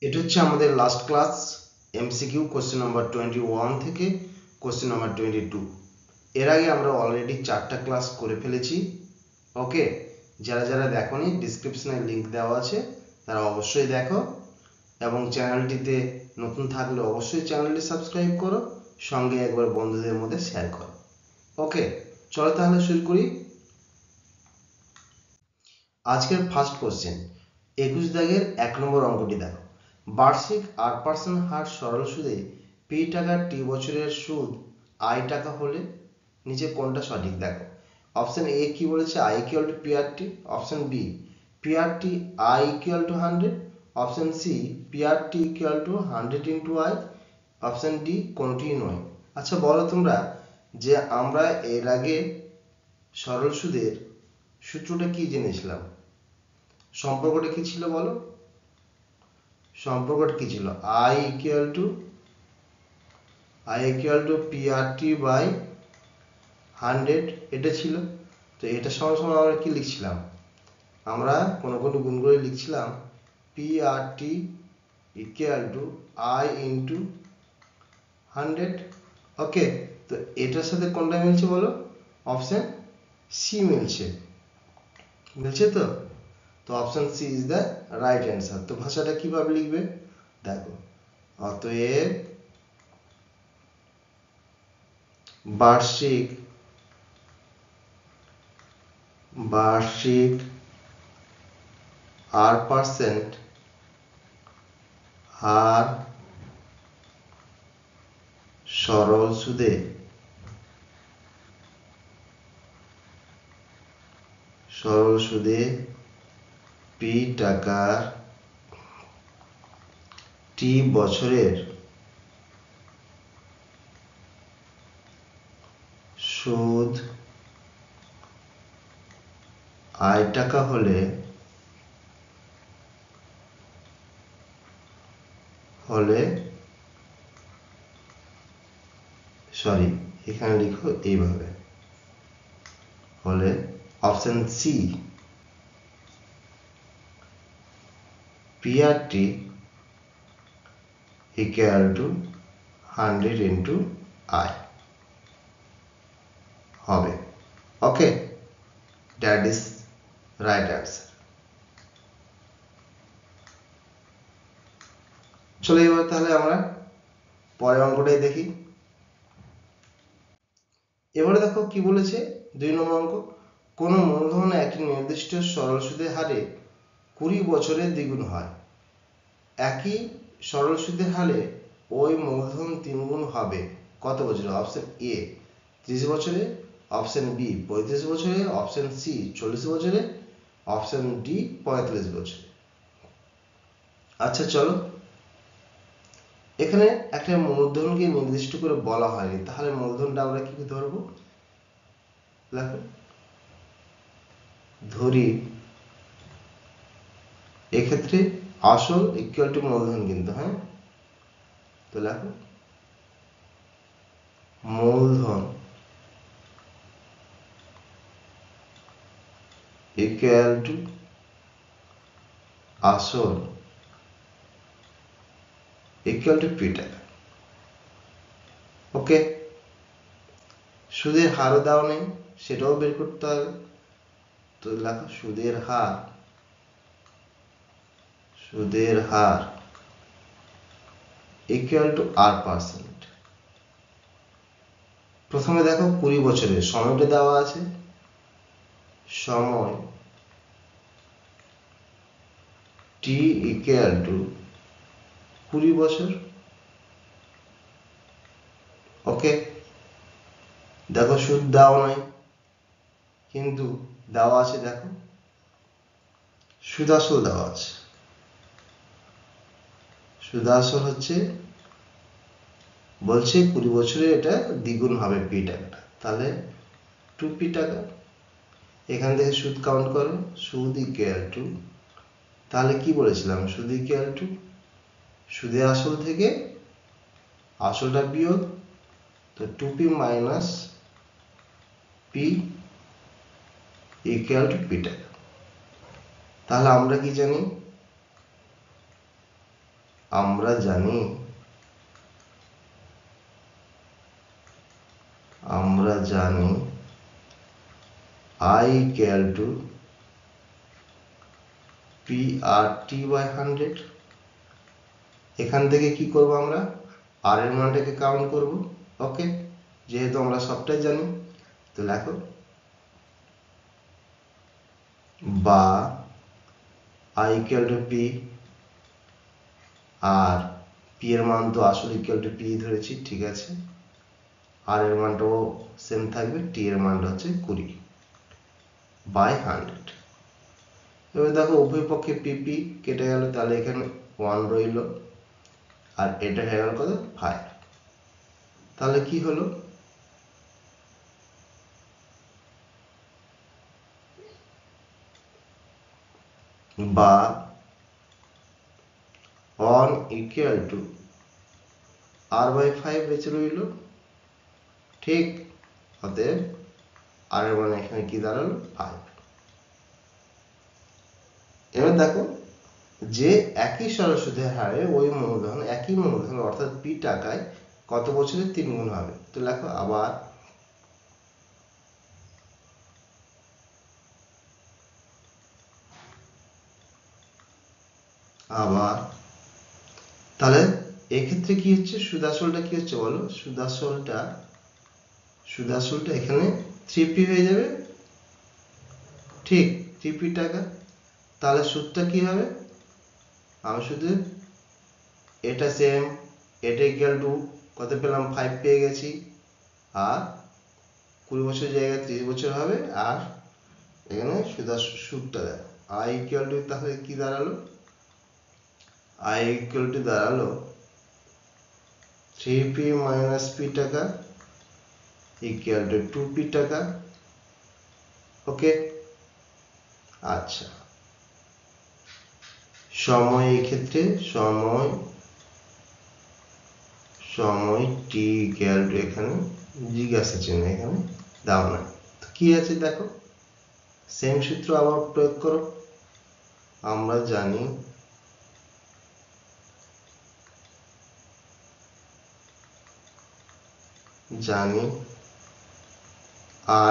এটা হচ্ছে আমাদের last class MCQ question number 21 থেকে কোশ্চেন নাম্বার 22। এর আগে আমরা অলরেডি 4টা ক্লাস করে ফেলেছি। ওকে, যারা যারা দেখোনি ডিসক্রিপশনে লিংক দেওয়া আছে, তারা অবশ্যই দেখো এবং চ্যানেলটিতে নতুন থাকলে অবশ্যই চ্যানেলটি সাবস্ক্রাইব করো, সঙ্গে একবার বন্ধুদের মধ্যে শেয়ার করো। ওকে, চলো তাহলে শুরু করি। আজকের ফার্স্ট কোশ্চেন 21 দাগের 1 নম্বর অঙ্কটি দেখো। বার্ষিক 8% হার সরল সুদে পি টাকার টি বছরের সুদ আই টাকা হলে নিচে কোনটা সঠিক দেখো। অপশন এ কি বলেছে, I equal to P R T. Option B P R T I equal to 100। Option C P R T equal to 100 into I. Option D কোনটিই নয়। আচ্ছা বলো তোমরা, যে আমরা এর আগে সরল সুদের সূত্রটা কি জেনেছিলাম, সম্পর্কটা কি ছিল বলো। সম্পর্কটা কি ছিল, I equal to P R T by 100, এটা ছিল। তো এটা সমান সমান আমরা কি লিখছিলাম, আমরা কোনো কোনো গুণ করে লিখছিলাম P R T equal to I into 100। Okay, তো এটার সাথে কোনটা মিলছে বলো, অপশন সি মিলছে। মিলছে তো, তো option C is the right answer. তো ভাষাটা কিভাবে লিখবে দেখো, অতএব বার্ষিক 8% হার সরল সুদে পি টাকার টি বছরের সুদ আই টাকা হলে সরি, এখানে লিখো এইভাবে, হলে option C P R T equal to 100 into I হবে। Okay, that is right answer. চলো এবার তাহলে আমরা পরের অঙ্কটাই দেখি। এবারে দেখো কি বলেছে, 2 নম্বর অঙ্ক। কোন মূলধন একটি নির্দিষ্ট সরল সুদের হারে 20 বছরে দ্বিগুণ হয়। একই সরল সুদের হারে ওই মূলধন 3 গুণ হবে কত বছরে? অপশন এ 30 বছরে, অপশন বি 35 বছরে, অপশন সি 40 বছরে, অপশন ডি 45 বছরে। আচ্ছা চলো, এখানে একটা মূলধনকে নির্দিষ্ট করে বলা হয়নি, তাহলে মূলধনটা আমরা কি ধরবো, দেখো ধরি এক্ষেত্রে আসল ইকুয়াল টু মূলধন কিন্তু, হ্যাঁ, তো লেখো মূলধন ইকুয়াল টু আসল ইকুয়াল টু পি টাকা। ওকে, সুদের হারও দেওয়া নেই, সেটাও বের করতে হবে। তো লেখো সুদের হার ইকুয়াল টু r%। প্রথমে দেখো 20 বছরের সময়টা দেওয়া আছে, সময় টি ইকুয়াল টু 20 বছর। ওকে, দেখো সুদ দেওয়া নাই কিন্তু দেওয়া আছে, দেখো সুদ আসল দেওয়া আছে। সুদ আসল হচ্ছে বলছে 20 বছরে এটা দ্বিগুণ হবে পি টাকাটা, তাহলে 2p টাকা। এখান থেকে সুদ কাউন্ট করো, সুদ ইকুয়াল টু, তাহলে কি বলেছিলাম, সুদ ইকুয়াল টু সুদে আসল থেকে আসলটা বিয়োগ, তো 2p minus P equal to P টাকা। তাহলে আমরা কি জানি, আমরা জানি I equal to PRT by 100। এখান থেকে কি করব আমরা আর এর মানটাকে কাউন্ট করব। ওকে, যেহেতু আমরা সবটাই জানি, তো লেখো বা I equal to P, R P এর মান তো আসলে equal to P ধরেছি, ঠিক আছে, আর এর মানটাও সেম থাকবে, T এর মানটা হচ্ছে 20 বাই 100। এবার দেখো উভয় পক্ষে PP কেটে গেল, তাহলে এখানে 1 রইল, আর এটা হয়ে গেল কত 5। তাহলে কি হলো, বা 1 equal to R by 5 বেঁচে রইল, ঠিক। অতএব আর এর মানে এখানে কি দাঁড়ালো 5। এবার দেখো যে একই সরল সুদের হারে ওই মূলধন, একই মূলধন অর্থাৎ P টাকায় কত বছরে 3 গুণ হবে। তো লেখো আবার তাহলে এক্ষেত্রে কি হচ্ছে, সুদ আসলটা কি হচ্ছে বলো, সুদ আসলটা এখানে 3P হয়ে যাবে, ঠিক 3P টাকা। তাহলে সুদটা কি হবে, আমি শুধু এটা সেম, এটা ইকুয়াল টু কত পেলাম 5 পেয়ে গেছি, আর 20 বছর জায়গায় 30 বছর হবে, আর এখানে সুদটা দেখো I ইকুয়াল টু, তাহলে কি দাঁড়ালো, I ইকুয়াল টু দাঁড়ালো 3P মাইনাস P টাকা ইকুয়াল টু 2P টাকা। ওকে, আচ্ছা, সময় এই ক্ষেত্রে সময় T ইকুয়াল টু, এখানে জিজ্ঞাসা চিহ্ন এখানে দাও না, তো কি আছে দেখো, সেম সূত্র আবার প্রয়োগ করো। আমরা জানি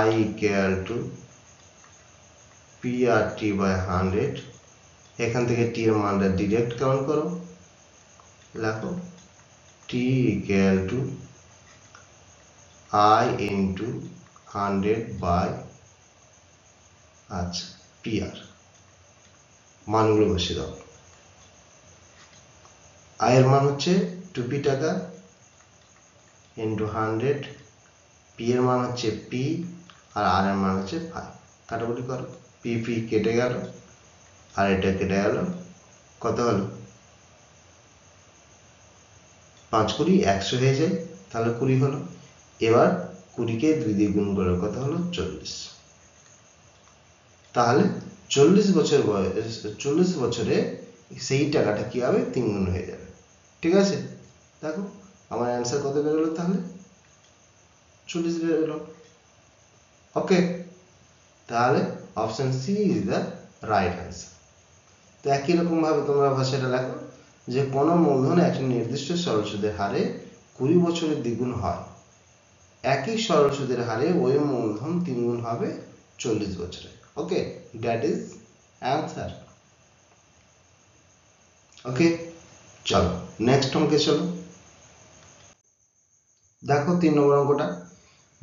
I equal to PRT by 100। এখান থেকে T এর মানটা ডিরেক্ট কাউন্ট করো, লেখো T equal to I into 100 by আচ্ছা PR, মানগুলো বসিয়ে দাও। I এর মান হচ্ছে 2P টাকা into 100, P এর মান হচ্ছে P, আর R এর মান হচ্ছে 5। কাটাকুটি করো, PP কেটে গেল, আর এটা কেটে গেল, কত হলো 5 20 100 হয়ে যায়, তাহলে 20 হলো। এবার 20কে 2 দিয়ে গুণ করলে কত হলো 40। তাহলে 40 বছরে সেই টাকাটা কি হবে 3 গুণ হয়ে যাবে, ঠিক আছে। দেখো আমার অ্যান্সার কত বেরোলো, তাহলে 40 বেরোলো। ওকে, তাহলে option C is the right answer. তো একই রকম ভাবে তোমরা ভাষাটা লেখো যে কোনো মূলধন একটি নির্দিষ্ট সরল সুদের হারে 20 বছরে দ্বিগুণ হয়, একই সরল সুদের হারে ওই মূলধন 3 গুণ হবে 40 বছরে। ওকে, দ্যাট ইজ অ্যান্সার। ওকে, চলো নেক্সট অঙ্কে চলো। দেখো 3 নম্বর অঙ্কটা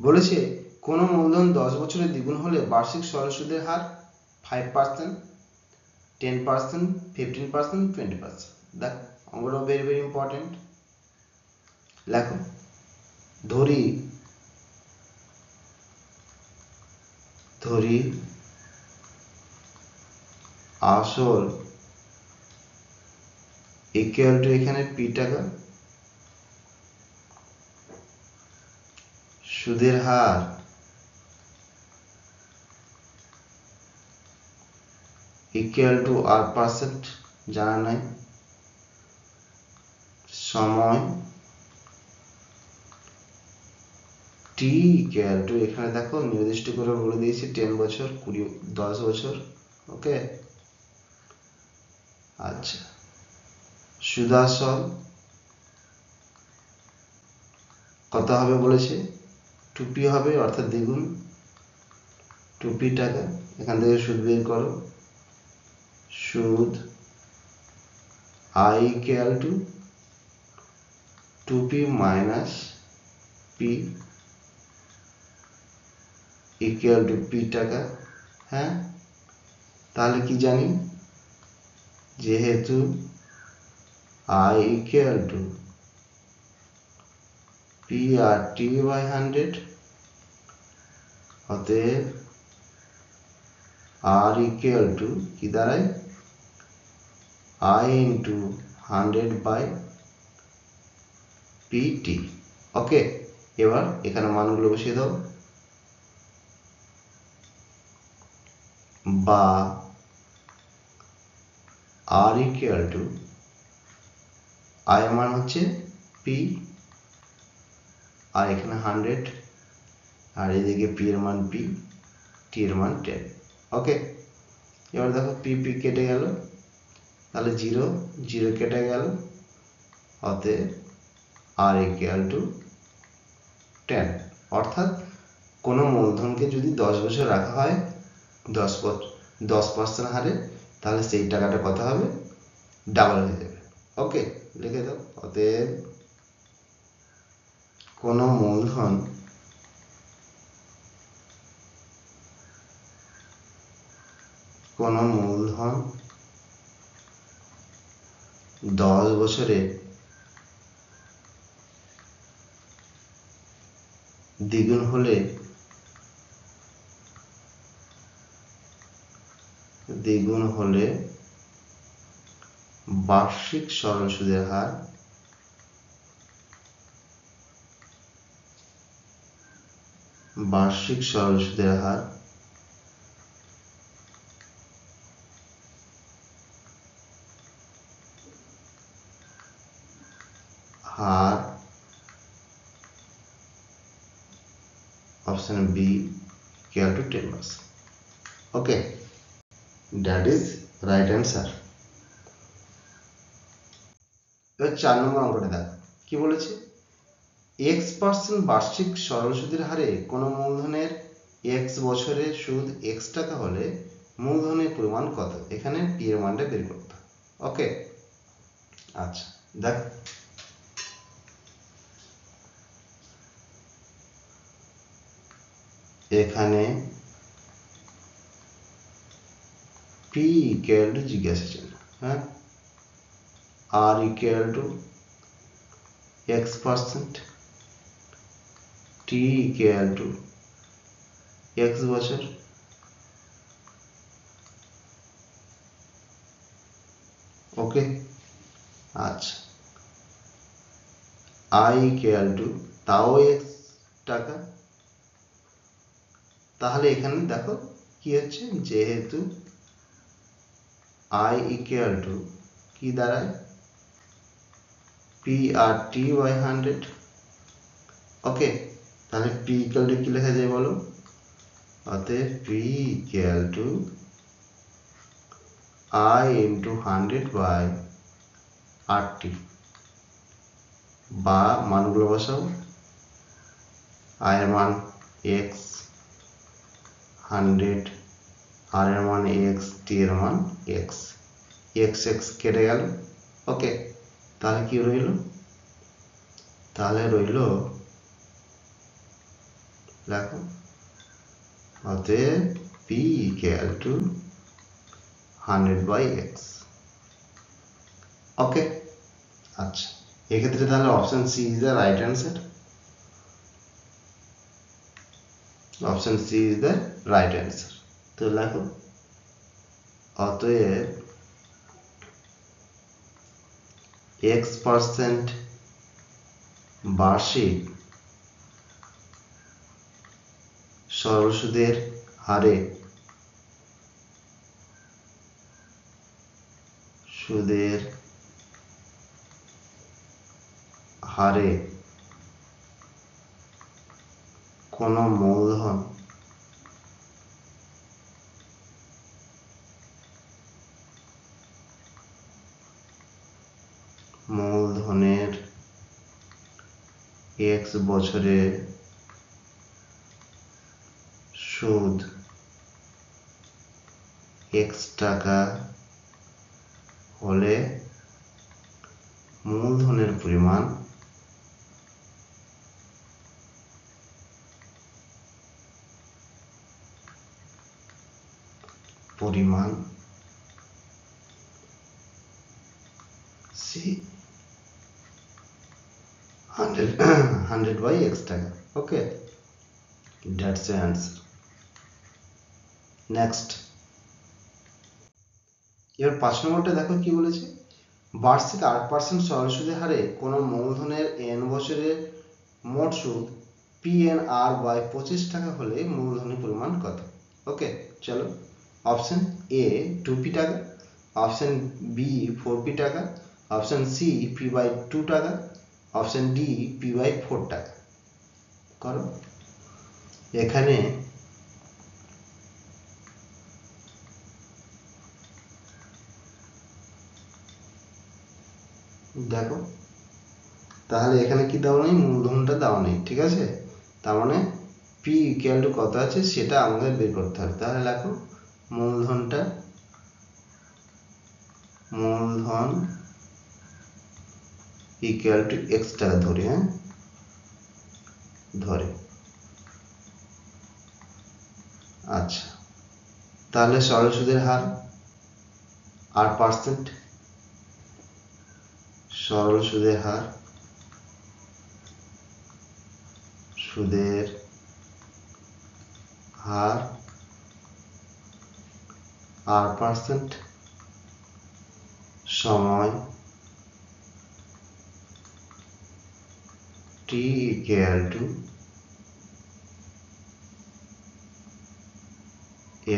বলেছে কোন মূলধন 10 বছরে দ্বিগুণ হলে বার্ষিক সরল সুদের হার 5%, 10%, 15%, 20%। দেখো অঙ্কটা ভেরি ভেরি ইম্পর্টেন্ট। লেখো ধরি আসল ইকুয়াল টু এখানে P টাকা, সুদের হার ইকুয়াল টু R%, জানা নাই, সময় T ইকুয়াল টু, এখানে দেখো নির্দিষ্ট করে বলে দিয়েছি 10 বছর, 10 বছর। ওকে, আচ্ছা, সুদাসল কত হবে বলেছে, 2p হবে অর্থাৎ দ্বিগুণ, 2p টাকা। এখান থেকে সুদ বের করো, সুদ i equal to 2p minus p equal to p টাকা। হ্যাঁ, তাহলে কি জানি, যেহেতু i equal to p R t by 100, অতএব r equal to কি দাঁড়ায়, i into 100 by pt। ওকে, এবার এখানে মানগুলো বসিয়ে দাও, বা r equal to i এর মান হচ্ছে p আর এখানে 100 আর এদিকে p এর মান p, t এর মান 10। ওকে, এবার দেখো p কেটে গেল, তাহলে 0 0 কেটে গেল, অতএব r equal to 10। অর্থাৎ কোনো মূলধনকে যদি 10 বছর রাখা হয় 10% হারে, তাহলে সেই টাকাটা কত হবে, ডাবল হয়ে যাবে। ওকে, লিখে দাও, অতএব কোনো মূলধন 10 বছরে দ্বিগুণ হলে বার্ষিক সরল সুদের হার option B equal to 10%। Okay, that is right answer. এবার 4 নম্বর অঙ্কটা দেখো কি বলেছে, x% বার্ষিক সরল সুদের হারে কোনো মূলধনের x বছরে সুদ x টাকা হলে মূলধনের পরিমাণ কত। এখানে p এর মানটা বের করতে হবে। ওকে, আচ্ছা দেখো, এখানে p equal to জিজ্ঞাসা চিহ্ন, হ্যাঁ, r equal to x%, t equal to x বছর, ওকে। আচ্ছা, i equal to তাও x টাকা, তাহলে এখানে দেখো কি হচ্ছে, যেহেতু i equal to কি দাঁড়ায়, p আর t by 100। ওকে, তাহলে p equal to কি লেখা যায় বলো, অতএব p equal to i into 100 by RT, বা মানগুলো বসাও, i এর মান x, 100, r এর মান x, t এর মান x, x কেটে গেল। ওকে, তাহলে কি রইল, দেখো, অতএব p equal to 100 by x। ওকে, আচ্ছা, এক্ষেত্রে তাহলে option C is the right answer. Option C is the right answer. তো দেখো, অতএব x% বার্ষিক সরল সুদের হারে কোনো মূলধন মূলধনের x বছরে সুদ x টাকা হলে মূলধনের পরিমাণ C 100 by x টাকা। ওকে, দ্যাটস দ্য অ্যান্সার। নেক্সট, এবার 5 নম্বরটা দেখো কি বলেছে। বার্ষিক 8% সরল সুদের হারে কোনো মূলধনের n বছরের মোট সুদ PNR বাই 25 টাকা হলে মূলধনের পরিমাণ কত? ওকে, চলো। অপশন এ 2p টাকা, অপশন বি 4p টাকা, অপশন সি p বাই 2 টাকা, অপশন ডি p বাই 4 টাকা। করো। এখানে দেখো, তাহলে এখানে কি দেওয়া নেই? মূলধনটা দেওয়া নেই, ঠিক আছে? তার মানে p ইকুয়াল টু কত আছে সেটা আমাদের বের করতে হবে। তাহলে লেখো মূলধন ইকুয়াল টু x টাকা ধরে, হ্যাঁ ধরে। আচ্ছা, তাহলে সরল সুদের হার 8%, সরল সুদের হার, সুদের হার 8% সময় t equal to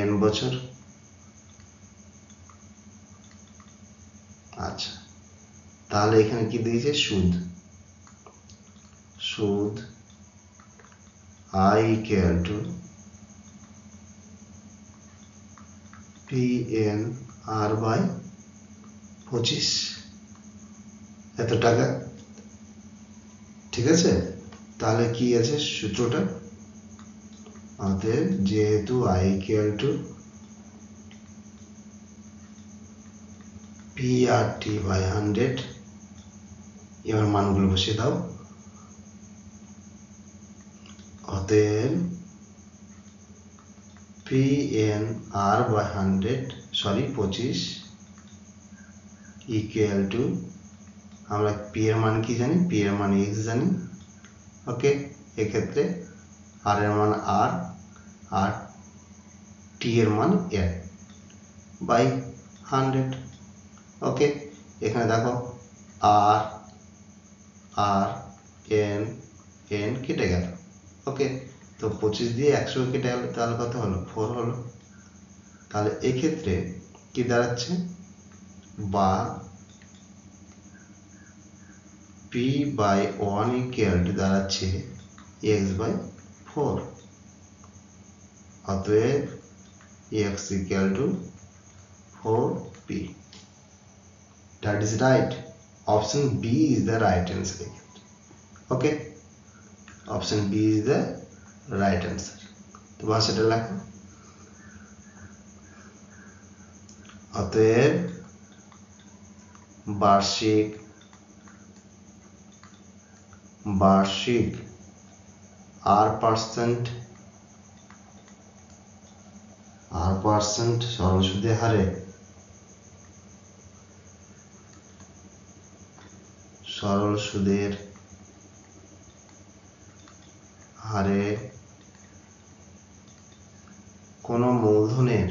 n বছর। আচ্ছা, তাহলে এখানে কি দিয়েছে? সুদ I equal to PNR by 25 এত টাকা, ঠিক আছে? তাহলে কি আছে সূত্রটা? অতএব যেহেতু I equal to PRT by 100, এবার মানগুলো বসিয়ে দাও। অতএব PNR by 100 25 equal to, আমরা p এর মান কি জানি? p এর মান x জানি। ওকে, এক্ষেত্রে r এর মান r আর t এর মান n বাই 100। ওকে, এখানে দেখো r r n n কেটে গেল। ওকে, তো 25 দিয়ে 100 কেটে গেল, তাহলে কত হলো? 4 হলো। তাহলে এক্ষেত্রে কি দাঁড়াচ্ছে? বা p বাই 1 ইকুয়াল টু দাঁড়াচ্ছে x বাই 4। অতএব x equal to 4p. That is right. Option B is the right answer. Okay, option B is the right answer. তো ভাষাটা লেখো। অতএব বার্ষিক 8% সরল সুদের হারে কোনো মূলধনের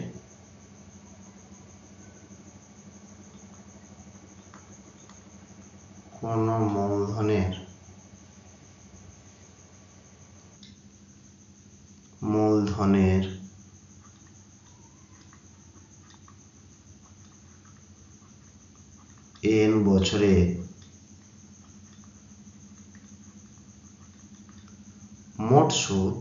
n বছরে মোট সুদ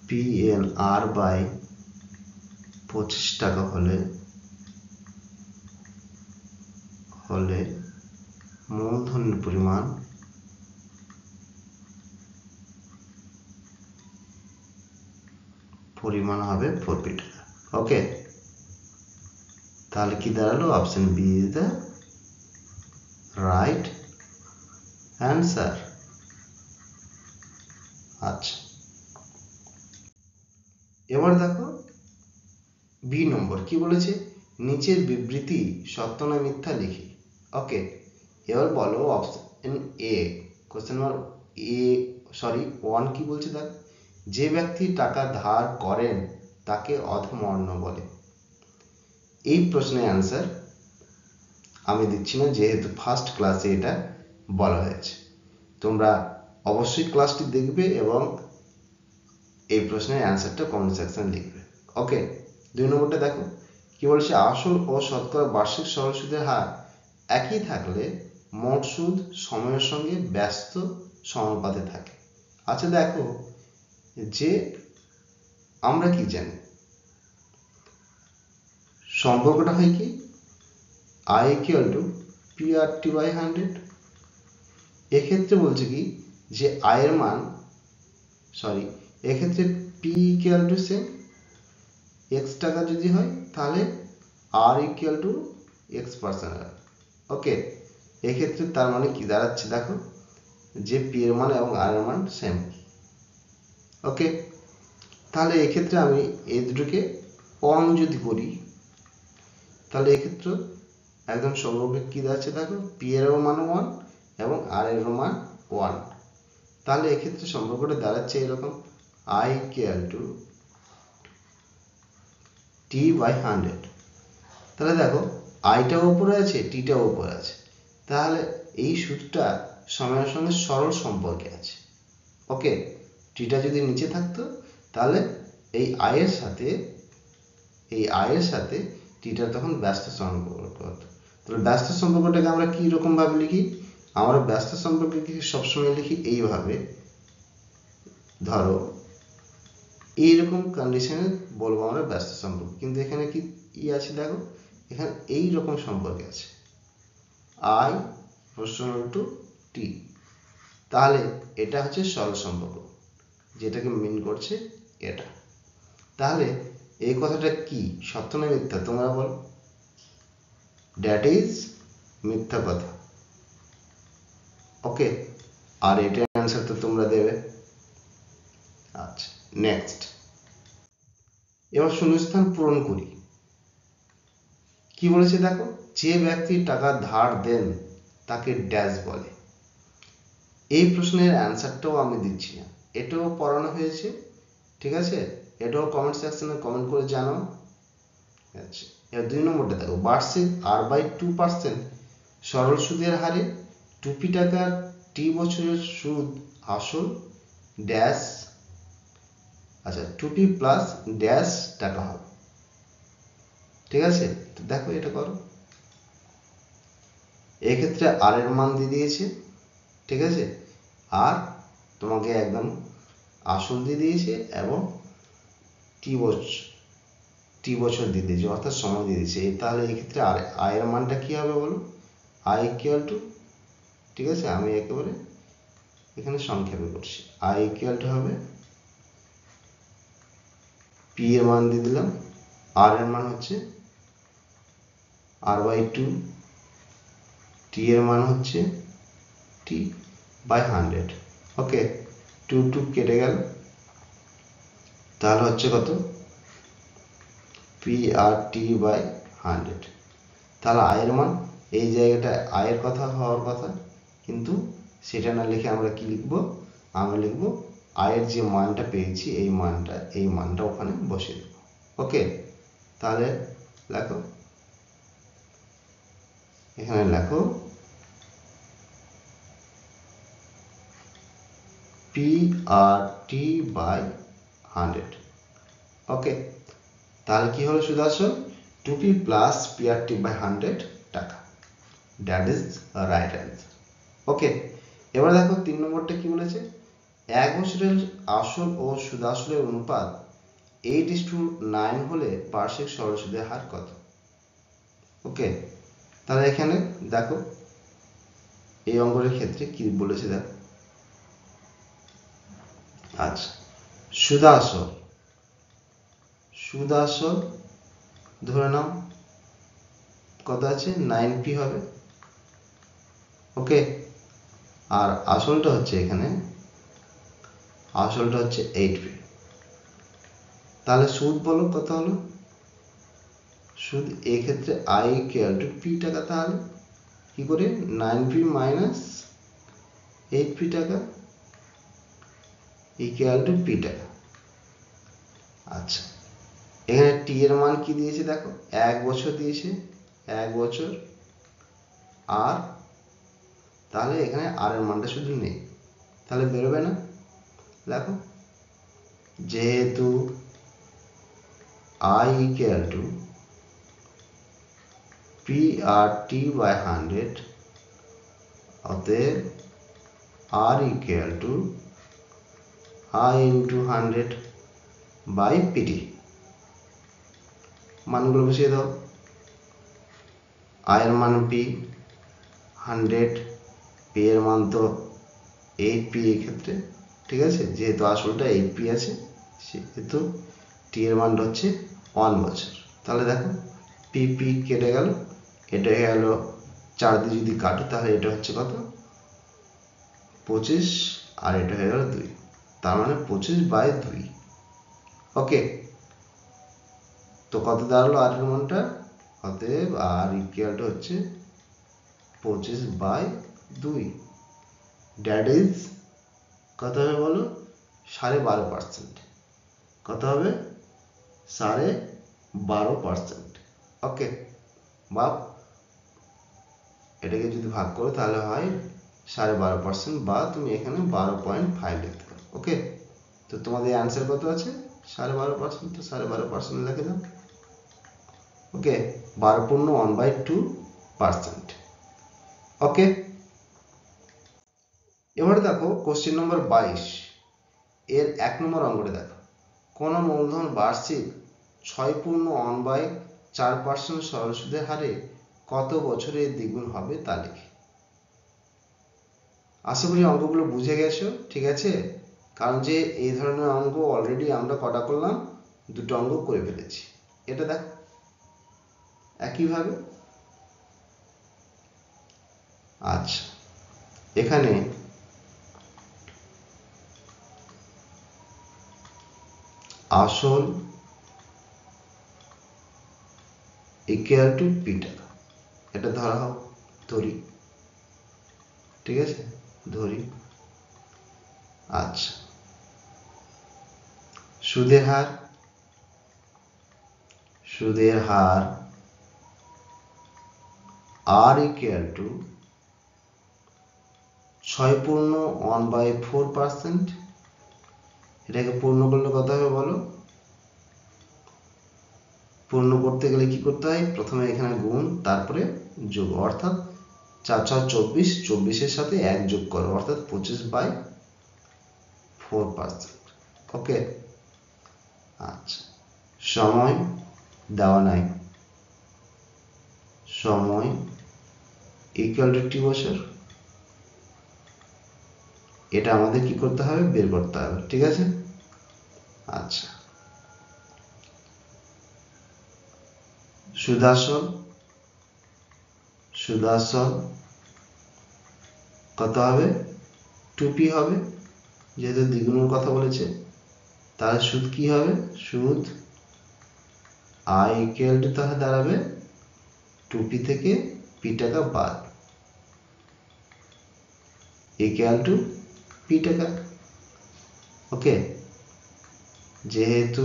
PNR বাই 25 টাকা হলে মূলধনের পরিমাণ হবে 4p টাকা। ওকে, তাহলে কি দাঁড়ালো? Option B is the right answer. আচ্ছা, এবার দেখো বি নম্বর কি বলেছে, নিচের বিবৃতি সত্য না মিথ্যা লিখি। ওকে, এবার বলো option A, question number A sorry 1 কি বলছে দেখ, যে ব্যক্তি টাকা ধার করেন তাকে অধমর্ণ বলে। এই প্রশ্নের অ্যান্সার আমি দিচ্ছি না, যেহেতু ফার্স্ট ক্লাসে এটা বলা হয়েছে। তোমরা অবশ্যই ক্লাসটি দেখবে এবং এই প্রশ্নের অ্যান্সারটা কমেন্ট সেকশনে লিখবে। ওকে, 2 নম্বরটা দেখো কি বলছে, আসল ও শতকরা বার্ষিক সরল সুদের হার একই থাকলে মোট সুদ সময়ের সঙ্গে ব্যস্ত সমানুপাতে থাকে। আচ্ছা দেখো, যে আমরা কি জানি সম্পর্কটা হয় কি, I = PRT/100। এক্ষেত্রে বলছে কি যে আয়ের মান এক্ষেত্রে P = সেম, x টাকা যদি হয় তাহলে R = x%। ওকে, এক্ষেত্রে তার মানে কি দাঁড়াচ্ছে দেখো, যে P এর মান এবং R এর মান সেম। ওকে, তাহলে এক্ষেত্রে আমি এই দুটোকে অন যদি করি তাহলে এক্ষেত্রে একদম সম্পর্কে কি দাঁড়াচ্ছে দেখো, P এর মান 1 এবং R এর মান 1। তাহলে এক্ষেত্রে সম্পর্কটা দাঁড়াচ্ছে এরকম, I = T/100। তাহলে দেখো আইটাও উপরে আছে, টিটাও উপরে আছে, তাহলে এই সূত্রটা সময়ের সঙ্গে সরল সম্পর্কে আছে। ওকে, টিটা যদি নিচে থাকতো তাহলে এই আয়ের সাথে টিটা তখন ব্যস্ত সম্পর্ক হতো। তাহলে ব্যস্ত সম্পর্কটাকে আমরা কি রকম ভাবে লিখি, আমরা ব্যস্ত সম্পর্ককে সবসময় লিখি এইভাবে, ধরো এইরকম কন্ডিশনে বলবো আমরা ব্যস্ত সম্পর্ক, কিন্তু এখানে কি আছে দেখো, এখানে এই রকম সম্পর্কে আছে I = T। তাহলে এটা হচ্ছে সরল সম্পর্ক, যেটাকে মিন করছে এটা। তাহলে এই কথাটা কি সত্য না মিথ্যা তোমরা বলো? দ্যাট ইজ মিথ্যা কথা। ওকে, আর এটার অ্যান্সার তো তোমরা দেবে। আচ্ছা, নেক্সট, এবার শূন্যস্থান পূরণ করি। কি বলেছে দেখো, যে ব্যক্তি টাকা ধার দেন তাকে ড্যাশ বলে। এই প্রশ্নের অ্যান্সারটাও আমি দিচ্ছি না, এটাও পড়ানো হয়েছে, ঠিক আছে, এটাও কমেন্ট সেকশনে কমেন্ট করে জানাও। আচ্ছা, এবার 2 নম্বরটা দেখো, বার্ষিক R/2% সরল সুদের হারে 2p টাকার T বছরের সুদ আসল ড্যাশ, আচ্ছা 2p প্লাস ড্যাশ টাকা হবে। ঠিক আছে, তো দেখো এটা করো। এক্ষেত্রে আর এর মান দিয়ে দিয়েছে, ঠিক আছে, আর তোমাকে একদম আসল দিয়ে দিয়েছে এবং টি বছর দিয়ে দিয়েছে, অর্থাৎ সময় দিয়ে দিয়েছে। তাহলে এক্ষেত্রে আয়ের মানটা কি হবে বলো, I = ঠিক আছে, আমি একেবারে এখানে সংক্ষেপে করছি, I = হবে P এর মান দিয়ে দিলাম, R এর মান হচ্ছে R/2, T এর মান হচ্ছে T/100। ওকে, 2 কেটে গেল, তাহলে হচ্ছে কত, PRT/100। তাহলে আয়ের মান, এই জায়গাটা আয়ের কথা হওয়ার কথা, কিন্তু সেটা না লিখে আমরা কি লিখব, আমরা লিখব আয়ের যে মানটা পেয়েছি এই মানটা ওখানে বসিয়ে দেব। ওকে, তাহলে লেখো, এখানে লেখো PRT/100। ওকে, তাহলে কি হলো সুদ আসল 2p প্লাস PRT/100 টাকা, দ্যাট ইজ রাইট অ্যান্সার। ওকে, এবার দেখো 3 নম্বরটা কি বলেছে, 1 বছরের আসল ও সুদাসলের অনুপাত 8:9 হলে বার্ষিক সরল সুদের হার কত? ওকে, তাহলে এখানে দেখো এই অঙ্কের ক্ষেত্রে কি বলেছে দেখো। আচ্ছা, সুদাসল ধরে নাও কত আছে, 9p হবে। ওকে, আর আসলটা হচ্ছে এখানে 8p। তাহলে সুদ বলো কত হলো? সুদ এক্ষেত্রে i = p টাকা। তাহলে কি করে, 9p মাইনাস 8p টাকা = p টাকা। আচ্ছা, এখানে t এর মান কি দিয়েছে দেখো, 1 বছর দিয়েছে, 1 বছর। আর তাহলে এখানে আর এর মানটা শুধু নেই, তাহলে বেরোবে না। দেখো, যেহেতু i = p/t/100, অতএব r = i × 100/pt। মানগুলো বসিয়ে দাও। i এর মান p, 100, p এর মান তো 8p এই ক্ষেত্রে, ঠিক আছে, যেহেতু আসলটা 8p আছে, সেহেতু t এর মানটা হচ্ছে 1 বছর। তাহলে দেখো p কেটে গেল, এটা হয়ে গেল 4 দিয়ে যদি কাটো তাহলে এটা হচ্ছে কত, 25, আর এটা হয়ে গেল 2, তার মানে 25/2। ওকে, তো কত দাঁড়ালো আর এর মানটা? অতএব আর = হচ্ছে 25/2, দ্যাট ইজ কত হবে বলো, 12.5%। কত হবে? 12.5%। ওকে, বা এটাকে যদি ভাগ করো তাহলে হয় 12.5%, বা তুমি এখানে 12.5 লিখতে পারো। ওকে, তো তোমাদের অ্যান্সার কত আছে? 12.5%। তো 12.5% লিখে দাও। ওকে, 12.1/2%। ওকে, এবারে দেখো কোশ্চেন নম্বর 22 এর 1 নম্বর অঙ্কটা দেখো। কোন মূলধন বার্ষিক 6.1/4% সরল সুদের হারে কত বছরে দ্বিগুণ হবে তা লিখে। আশা করি অঙ্কগুলো বুঝে গেছো, ঠিক আছে, কারণ যে এই ধরনের অঙ্ক অলরেডি আমরা কটা করলাম, 2টো অঙ্ক করে ফেলেছি। এটা দেখো একইভাবে। আচ্ছা, এখানে আসল = p টাকা, এটা ধরা হোক, ধরি, ঠিক আছে, ধরি। আচ্ছা, সুদের হার r = 6.1/4%। এটাকে পূর্ণ করলে কত হবে বলো? পূর্ণ করতে গেলে কি করতে হয়, প্রথমে এখানে গুণ, তারপরে যোগ, অর্থাৎ 4 × 24, 24-এর সাথে 1 যোগ করো, অর্থাৎ 25/4%। ওকে, আচ্ছা, সময় দেওয়া নাই, সময় = t বছর। এটা আমাদের কি করতে হবে, বের করতে হবে, ঠিক আছে। আচ্ছা, সুদাসল কত হবে, 2p হবে, যেহেতু দ্বিগুণের কথা বলেছে। তাহলে সুদ কি হবে, সুদ i = তাহলে দাঁড়াবে 2p থেকে p টাকা বাদ, = p টাকা। ওকে, যেহেতু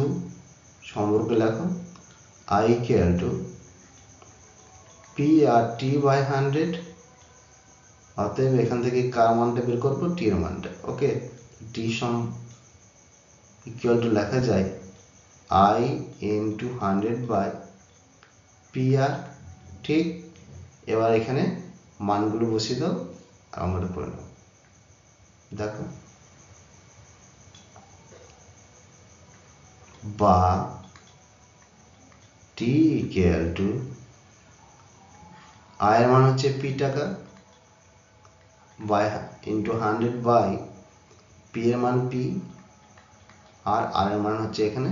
সম্পর্ক লেখো i = p/t/100, অতএব এখান থেকে কার মানটা বের করবো, t এর মানটা। ওকে, t = লেখা যায় i × 100/pr। ঠিক, এবার এখানে মানগুলো বসিয়ে দাও আর আমরা করে নাও। দেখো বা টি ইকুয়াল টু আয়ের মান হচ্ছে পি টাকা বাই ইন্টু 100 বাই পি এর মান পি আর আর এর মান হচ্ছে এখানে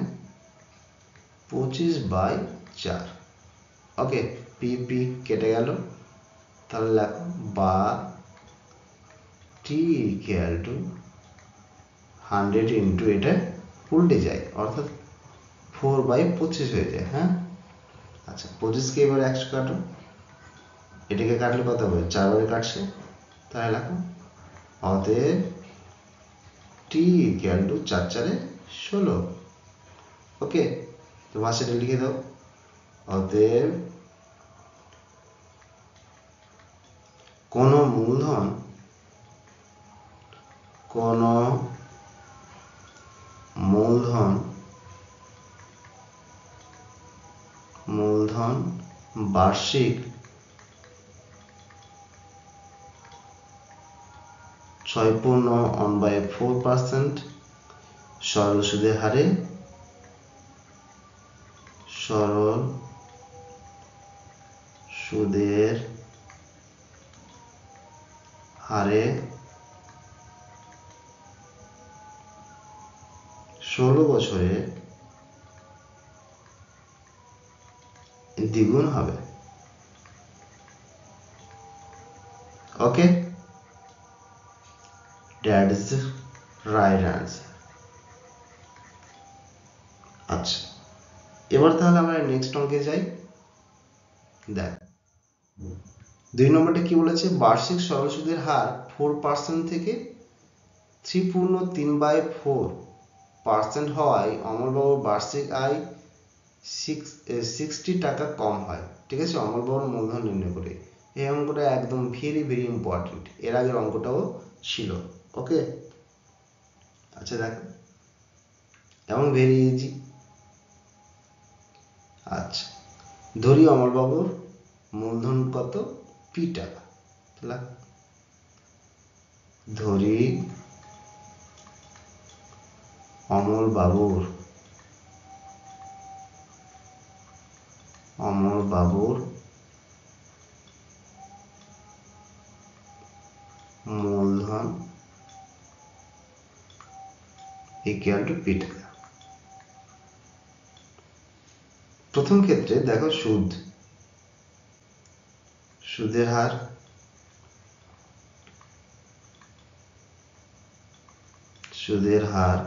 25/4। ওকে, পি পি কেটে গেল, তাহলে লেখো বা টি ইকুয়াল টু 100 ইন্টু এটা উল্টে যায় অর্থাৎ 4/25 হয়ে যায়। হ্যাঁ, আচ্ছা 25কে এবার 100 কাটো, এটাকে কাটলে কত হবে? 4 বারে কাটছে, তাহলে লেখো অতএব টি ইকুয়াল টু 4 4 16। ওকে, তো ভাষাটা লিখে দাও। অতএব কোন মূলধন বার্ষিক 6.1/4% সরল সুদের হারে হারে 16 বছরে দ্বিগুণ হবে। Okay, that is the right answer. আচ্ছা, এবার তাহলে আমরা নেক্সট অঙ্কে যাই। দেখ 2 নম্বরটা কি বলেছে? বার্ষিক সরল সুদের হার 4% থেকে 3.3/4% হওয়ায় অমলবাবুর বার্ষিক আয় 60 টাকা কম হয়। ঠিক আছে, অমলবাবুর মূলধন নির্ণয় করে। এই অঙ্কটা একদম ভেরি ভেরি ইম্পর্টেন্ট, এর আগের অঙ্কটাও ছিল। ওকে, আচ্ছা দেখো, এবং ভেরি ইজি। আচ্ছা, ধরি অমলবাবুর মূলধন কত? পি টাকা। ধরি অমলবাবুর মূলধন ইকুয়াল টু পি টাকা। প্রথম ক্ষেত্রে দেখো সুদের হার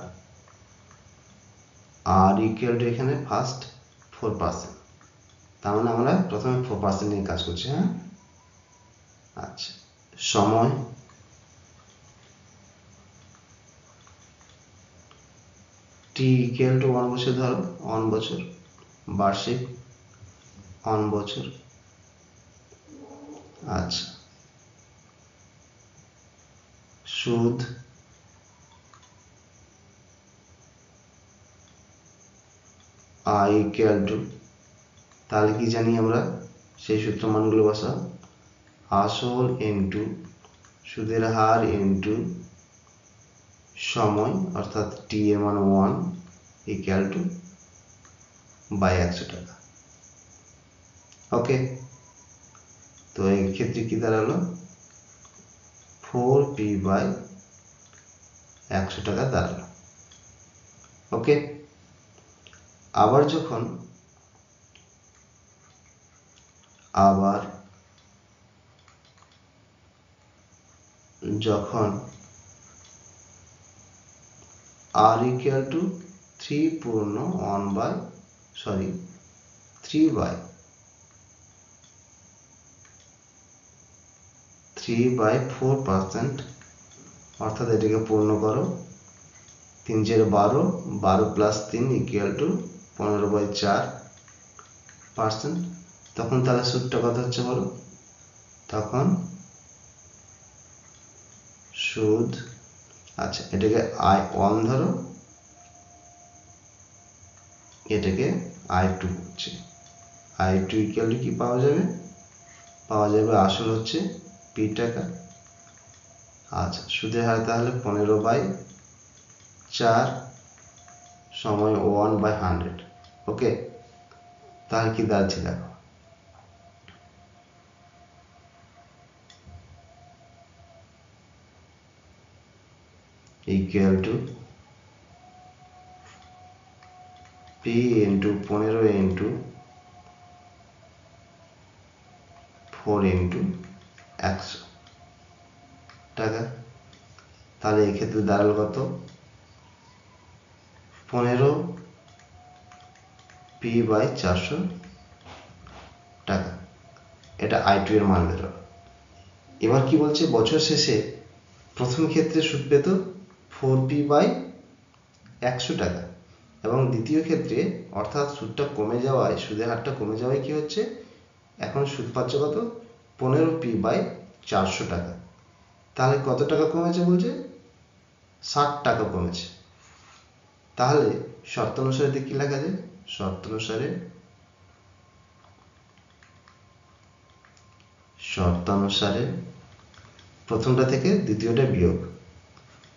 আর ইকুয়াল টু এখানে ফার্স্ট 4%, তার মানে আমরা প্রথমে 4% নিয়ে কাজ করছি। হ্যাঁ, আচ্ছা, সময় টি ইকুয়াল টু 1 বছর, ধরো 1 বছর, বার্ষিক 1 বছর। আচ্ছা, সুদ আই ইকুয়াল টু, তাহলে কি জানি আমরা? সেই সূত্র মানগুলো বসাও। আসল ইন্টু সুদের হার ইন্টু সময় অর্থাৎ টি এর মান 1 ইকুয়াল টু বাই 100 টাকা। ওকে, তো এই ক্ষেত্রে কি দাঁড়ালো? 4p/100 টাকা দাঁড়ালো। ওকে, আবার যখন আর ইকুয়াল টু 3/4%, অর্থাৎ এটাকে পূর্ণ করো, 3 4 12, 12 প্লাস 3 ইকুয়াল টু 15/4%। তখন তাহলে সুদটা কত হচ্ছে বলো? তখন সুদ, আচ্ছা এটাকে I1 ধরো, এটাকে I2 হচ্ছে। I2 ইকুয়াল টু কি পাওয়া যাবে? আসল হচ্ছে পি টাকা। আচ্ছা, সুদের হার তাহলে 15/4 সময় 1/100। ওকে, তাহলে কি দাঁড়াচ্ছে দেখো, equal to P into 15 into 4 into 100 টাকা। তাহলে এক্ষেত্রে দাঁড়ালো কত, 15 p/400 টাকা। এটা I2 এর মান বেরো। এবার কি বলছে, বছর শেষে প্রথম ক্ষেত্রে সুদ পেত 4p/100 টাকা, এবং দ্বিতীয় ক্ষেত্রে অর্থাৎ সুদের হারটা কমে যাওয়ায় কি হচ্ছে, এখন সুদ পাচ্ছে কত, 15p/400 টাকা। তাহলে কত টাকা কমেছে বলছে, 60 টাকা কমেছে। তাহলে শর্ত অনুসারে কি লেখা যায়, শর্ত অনুসারে প্রথমটা থেকে দ্বিতীয়টা বিয়োগ।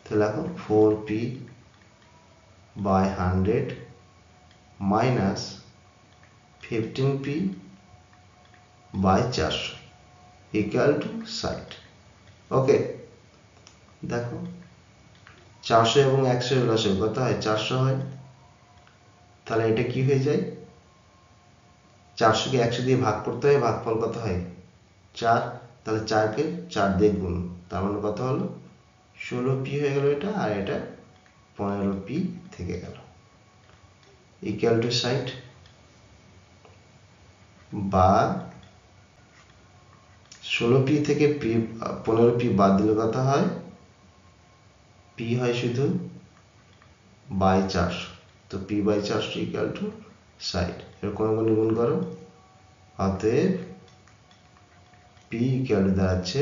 তাহলে দেখো 4p/100 minus 15p/400 equal to 60। ওকে, দেখো 400 এবং 100 এর লসাগু কত হয়, 400 হয়। তাহলে এটা কি হয়ে যায়, 400 কে 100 দিয়ে ভাগ করতে হয়, ভাগফল কত হয়, 4। তাহলে 4 কে 4 দিয়ে গুণ, তার মানে কত হলো, 16p হয়ে গেল এটা, আর এটা 15p থেকে গেল, ইকুয়াল টু 60। বা 16p থেকে 15p বাদ দিলে কত হয়, p হয় শুধু /400, তো p/400 ইকুয়াল টু 60। এর কোনো গুণ করো, অতএব p ইকুয়াল টু দাঁড়াচ্ছে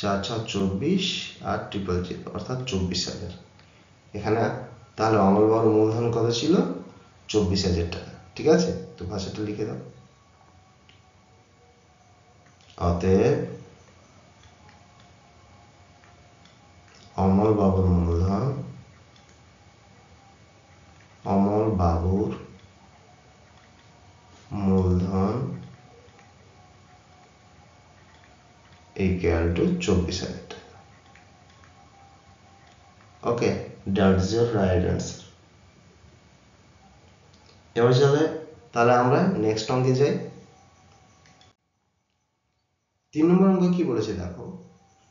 4/6 = 24 আর 000 অর্থাৎ 24,000। এখানে তাহলে অমলবাবুর মূলধন কত ছিল, 24,000 টাকা। ঠিক আছে, তো ভাষাটা লিখে দাও, অতএব অমলবাবুর মূলধন equal to 24,000 টাকা। ওকে, that is your right answer. এবার তাহলে আমরা নেক্সট অঙ্কে যাই। 3 নম্বর অঙ্ক কি বলেছে দেখো,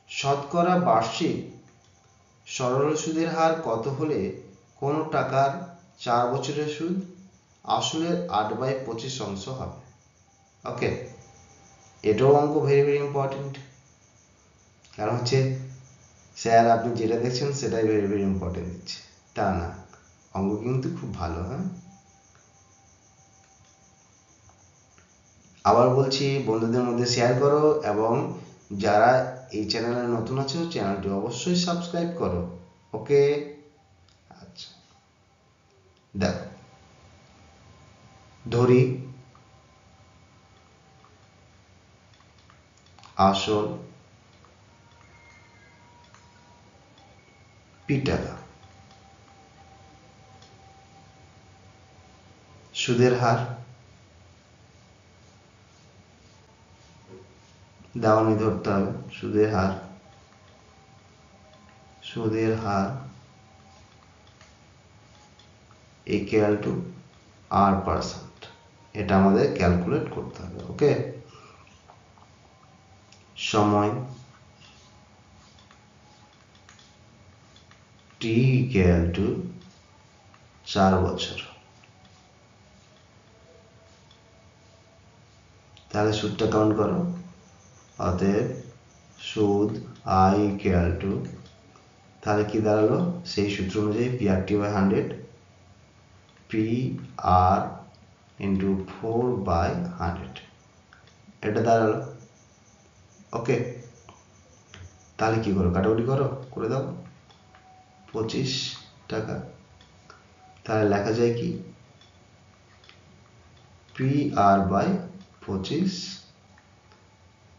শতকরা বার্ষিক সরল সুদের হার কত হলে কোন টাকার 4 বছরের সুদ আসলের 8/25 অংশ হবে। ওকে, এটাও অঙ্ক ভেরি ইম্পর্টেন্ট, কারণ হচ্ছে স্যার আপনি যেটা দেখছেন সেটাই ভেরি ইম্পর্টেন্ট দিচ্ছে, তা না, অঙ্ক কিন্তু খুব ভালো। হ্যাঁ, আবার বলছি, বন্ধুদের মধ্যে শেয়ার করো, এবং যারা এই চ্যানেলে নতুন আছো চ্যানেলটি অবশ্যই সাবস্ক্রাইব করো। ওকে, আচ্ছা দেখো, ধরি আসল p টাকা, সুদের হার দেওয়ানি ধরতে হবে, সুদের হার ইকুয়াল টু r%, এটা আমাদের ক্যালকুলেট করতে হবে। ওকে, সময় t ইকুয়াল টু 4 বছর। তাহলে সুদটা কাউন্ট করো, অতএব সুদ i ইকুয়াল টু, তাহলে কি দাঁড়ালো, সেই সূত্র অনুযায়ী PRT/100 PR ইন্টু 4/100 এটা দাঁড়ালো। ওকে, তাহলে কি করো, কাটাকুটি করে দাও, 25 টাকা। তাহলে লেখা যায় কি, PR/25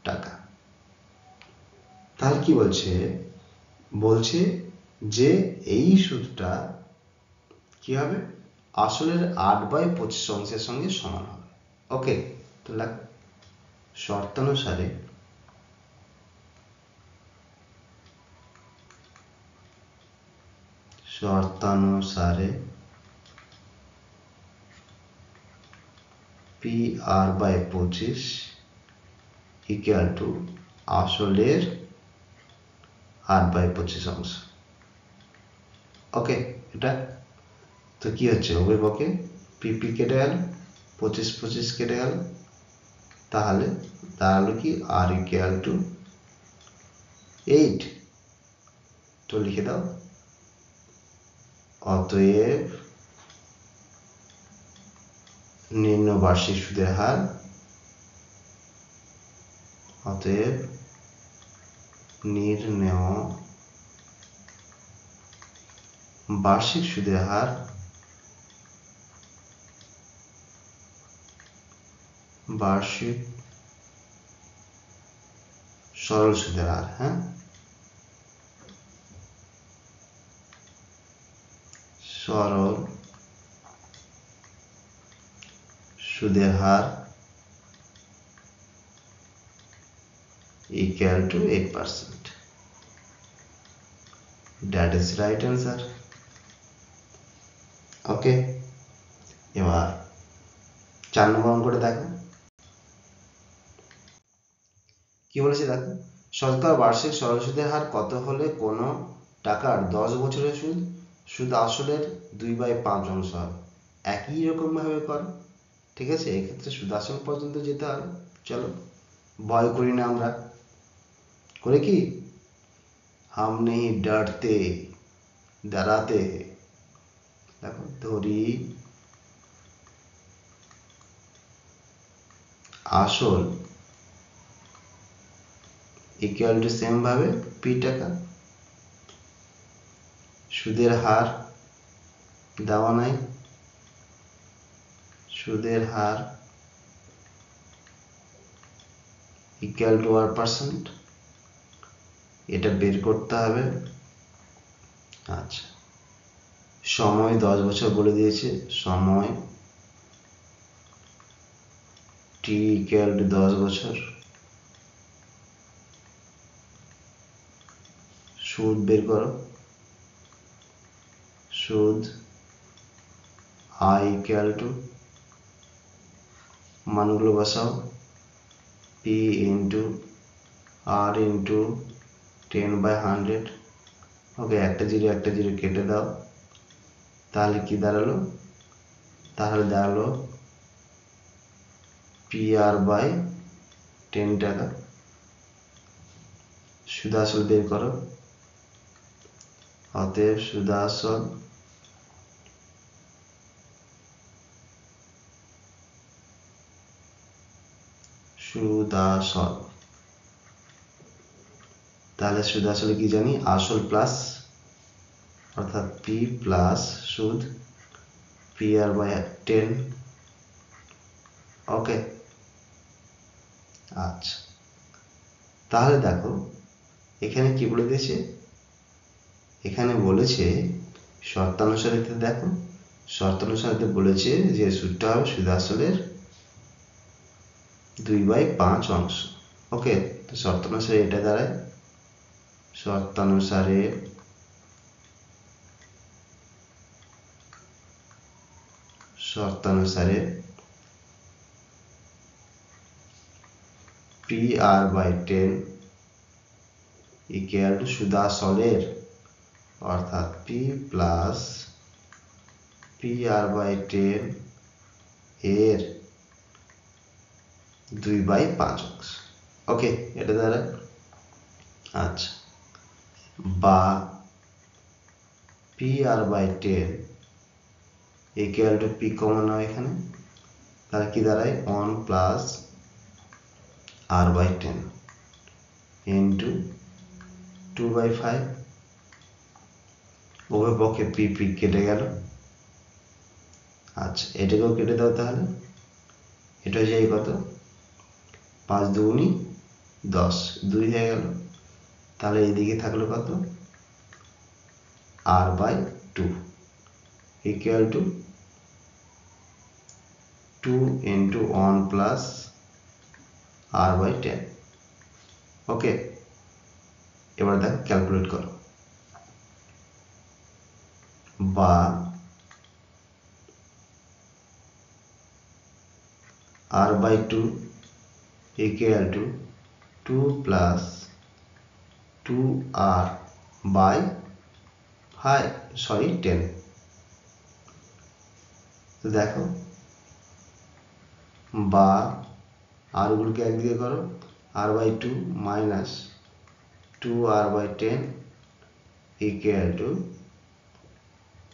টাকা। তাহলে কি বলছে যে এই সুদটা কি হবে, আসলের 8/25 অংশের সঙ্গে সমান হবে। ওকে, তাহলে শর্তানুসারে PR/25 ইকুয়াল টু আসলের 8/25 অংশ। ওকে, এটা তো কি হচ্ছে, উভয় পক্ষে পিপি কেটে গেল, 25 কেটে গেল, তাহলে দাঁড়ালো কি আর ইকুয়াল টু 8। তো লিখে দাও, অতএব নিম্ন বার্ষিক সুদের হার, অতএব নির্ণেয় বার্ষিক সুদের হার বার্ষিক সরল সুদের হার, হ্যাঁ, সরল সুদের হার equal to 8%. That is right answer. ওকে, এবার 4 নম্বর অঙ্কটা দেখো কি বলেছে। দেখো, শতকরা বার্ষিক সরল সুদের হার কত হলে কোনো টাকার 10 বছরের সুদ আসলের 2/5 অংশ হবে। একই রকম ভাবে করো, ঠিক আছে, এক্ষেত্রে সুদ আসল পর্যন্ত যেতে হবে। চলো, ভয় করি না আমরা, করে কি, হাম নেই ডরতে ডরাতে। দেখো, ধরি আসল ইকুয়াল টু সেম ভাবে পি টাকা, সুদের হার দেওয়া নাই, সুদের হার ইকুয়াল টু 1%, এটা বের করতে হবে। আচ্ছা, সময় 10 বছর বলে দিয়েছে, সময় টি ইকুয়াল টু 10 বছর, সুদ বের করো, সুদ আই ইকুয়াল টু, মানগুলো বসাও, পি ইন্টু আর ইন্টু 10/100। ওকে, একটা জিরো কেটে দাও, তাহলে কি দাঁড়ালো, তাহলে দাঁড়ালো PR/10 টাকা। সুদ আসল বের করো, অতএব সুদ আসল তাহলে সুদ আসলে কি জানি, আসল প্লাস, অর্থাৎ পি প্লাস সুদ PR/10। ওকে, আচ্ছা, তাহলে দেখো এখানে কি বলে দিয়েছে, এখানে বলেছে শর্তানুসারিতে, দেখো শর্তানুসারিতে বলেছে যে সুদটা হবে সুদ আসলের 2/5 অংশ। ওকে, তো শর্তানুসারে এটা দাঁড়ায়, শর্তানুসারে PR/10 ইকুয়াল টু সুদ আসলের, অর্থাৎ পি প্লাস PR/10 এর 2/5 অংশ। ওকে, এটা দ্বারা, আচ্ছা, বা PR/10 equal to P common নাও এখানে, তাহলে কি দাঁড়ায় 1 প্লাস R/10 ইন্টু 2/5, উভয় পক্ষে পি কেটে গেল। আচ্ছা, এটাকেও কেটে দাও, তাহলে এটা হয়ে যায় কত, 5 দুগুনি 10, 2 হয়ে গেল, তাহলে এইদিকে থাকলো কত, R/2। Equal to 2 into 1 plus r by 10। ওকে, এবার দেখো ক্যালকুলেট করো, বা r by 2 equal to 2 plus 2r by 10। তো দেখো, বা আর গুলোকে একদিকে করো, r by 2 minus 2r by 10 equal to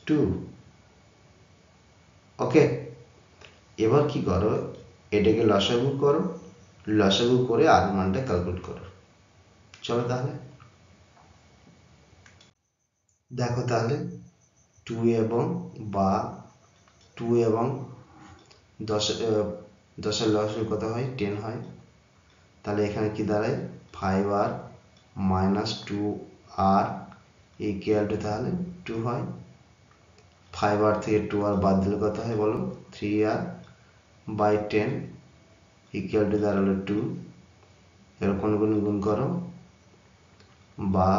2। ওকে, এবার কি করো, এটাকে লসাগু করো, লসাগু করে আর মানটা ক্যালকুলেট করো। চলো তাহলে দেখো, তাহলে 2 এবং বা 2 এবং 10-এর লসাগু কত হয়? 10 হয়। তাহলে এখানে কি দাঁড়ায়? 5r minus 2r equal to তাহলে 2 হয়। 5r থেকে 2r বাদ দিলে কত হয় বলো? 3r by 10 equal to দাঁড়ালো 2। এর কোন গুণ করো, বা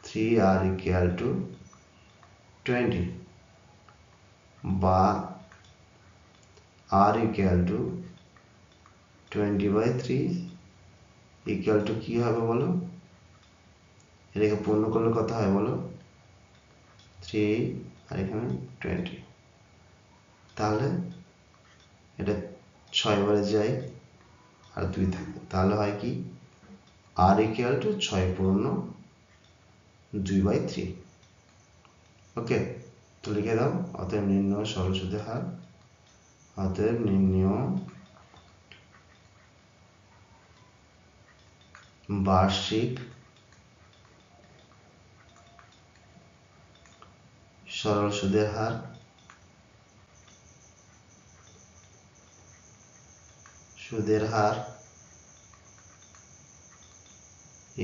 3r equal to 20, বা r equal to 20 by 3 equal to কি হবে বলো? এটাকে পূর্ণ করলে কত হয় বলো? 3 আর এখানে 20। তাহলে এটা 6 বারে যায় আর 2 থাকে, তাহলে হয় কি? r equal to 6 পূর্ণ 2 by 3। ওকে, তো লিখে দাও, অতএব নির্ণয় সরল সুদের হার, অতএব নির্ণয় বার্ষিক সরল সুদের হার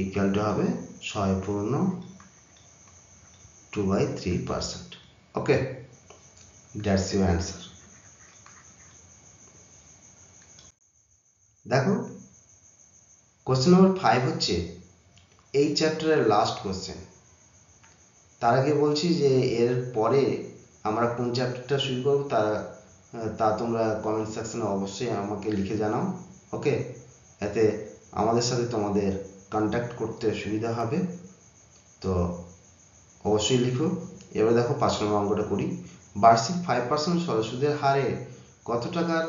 ইকুয়াল টু হবে 6 পূর্ণ 2 by 3%। Okay, that's your answer. দেখো, কোশ্চেন নম্বর 5 হচ্ছে এই চ্যাপ্টারের লাস্ট কোশ্চেন। তার আগে বলছি যে এর পরে আমরা কোন চ্যাপ্টারটা শুরু করবো তা তোমরা কমেন্ট সেকশনে অবশ্যই আমাকে লিখে জানাও। ওকে, এতে আমাদের সাথে তোমাদের কন্ট্যাক্ট করতে সুবিধা হবে, তো অবশ্যই লিখো। এবার দেখো 5 নম্বর অঙ্কটা করি। বার্ষিক 5% সরল সুদের হারে কত টাকার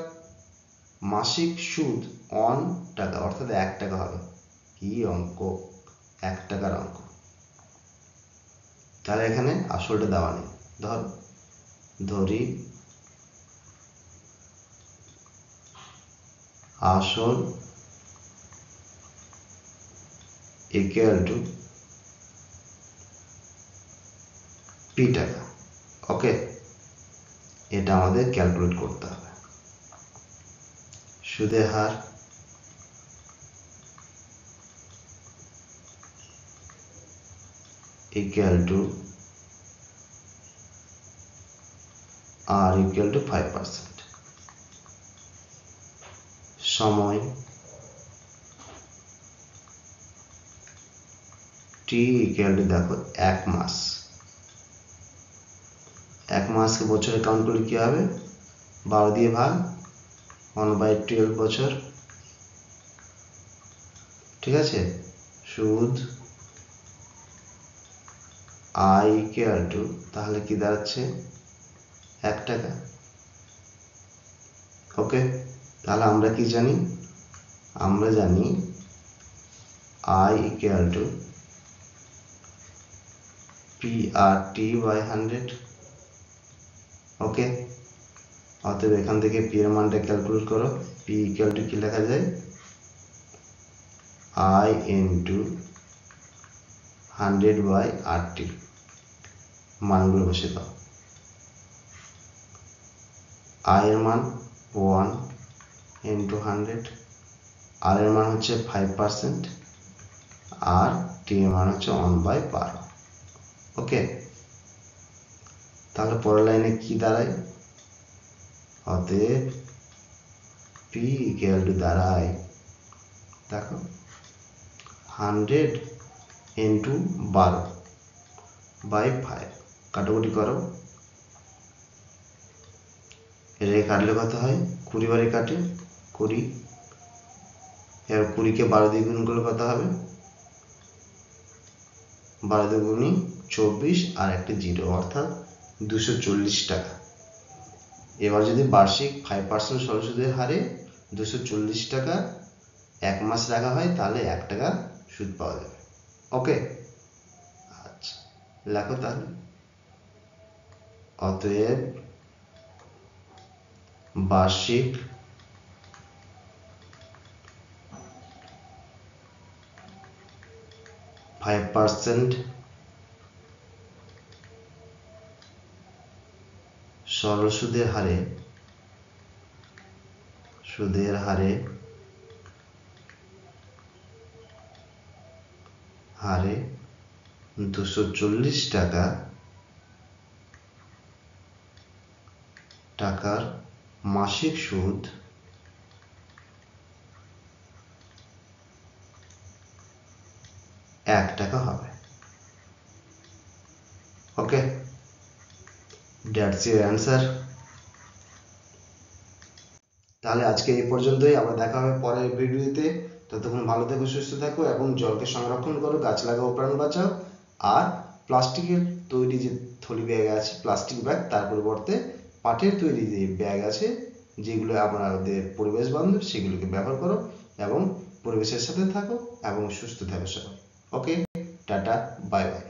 মাসিক সুদ 1 টাকা অর্থাৎ 1 টাকা হবে? কি অঙ্ক, 1 টাকার অঙ্ক। তাহলে এখানে আসলটা দেওয়া নেই, ধরি আসল ইকুয়াল টু p টাকা। ওকে, এটা আমাদের ক্যালকুলেট করতে হবে। সুদের হার equal to r equal to 5%, সময় t equal to দেখো 1 মাস। 1 মাসকে বছরে কাউন্ট করলে কি হবে? 12 দিয়ে ভাগ, 1/12 বছর। ঠিক আছে, সুদ i equal to তাহলে কি দাঁড়াচ্ছে? 1 টাকা। ওকে, তাহলে আমরা কি জানি? আমরা জানি i equal to PRT by 100। ওকে, অতএব এখান থেকে p এর মানটা ক্যালকুলেট করো। p equal to কি লেখা যায়? i into 100 by RT। মানগুলো বসে দাও। i এর মান 1 into 100, r এর মান হচ্ছে 5%, আর t এর মান হচ্ছে 1/12। ওকে, তাহলে পরের লাইনে কি দাঁড়ায়? অতএব পি ইকুয়াল টু দাঁড়ায়, দেখো 100 ইন্টু 12 বাই 5। কাটাকুটি করো, এটা কাটলে কত হয়? 20 বারে কাটে 20। এবার 20-কে 12 দিয়ে গুণ করলে কত হবে? 12 দিয়ে গুণি 24 আর একটা 0, অর্থাৎ 240 টাকা। এবার যদি বার্ষিক 5% সরল সুদের হারে 240 টাকা 1 মাস রাখা হয়, তাহলে 1 টাকা সুদ পাওয়া যাবে। ওকে, আচ্ছা লেখো তাহলে। অতএব বার্ষিক 5% সরল সুদের হারে 240 টাকার মাসিক সুদ 1 টাকা হবে। ওকে, দ্যাটস ইউর অ্যান্সার। তাহলে আজকে এই পর্যন্তই, আবার দেখা হবে পরের ভিডিওতে। ততক্ষণ ভালো থেকো, সুস্থ থাকো এবং জলকে সংরক্ষণ করো, গাছ লাগাও, প্রাণ বাঁচাও। আর প্লাস্টিকের তৈরি যে থলি ব্যাগ আছে, প্লাস্টিক ব্যাগ, তার পরিবর্তে পাটের তৈরি যে ব্যাগ আছে যেগুলো আমাদের পরিবেশ বান্ধব, সেগুলোকে ব্যবহার করো এবং পরিবেশের সাথে থাকো এবং সুস্থ থাকো সবাই। ওকে, টাটা, বাই বাই।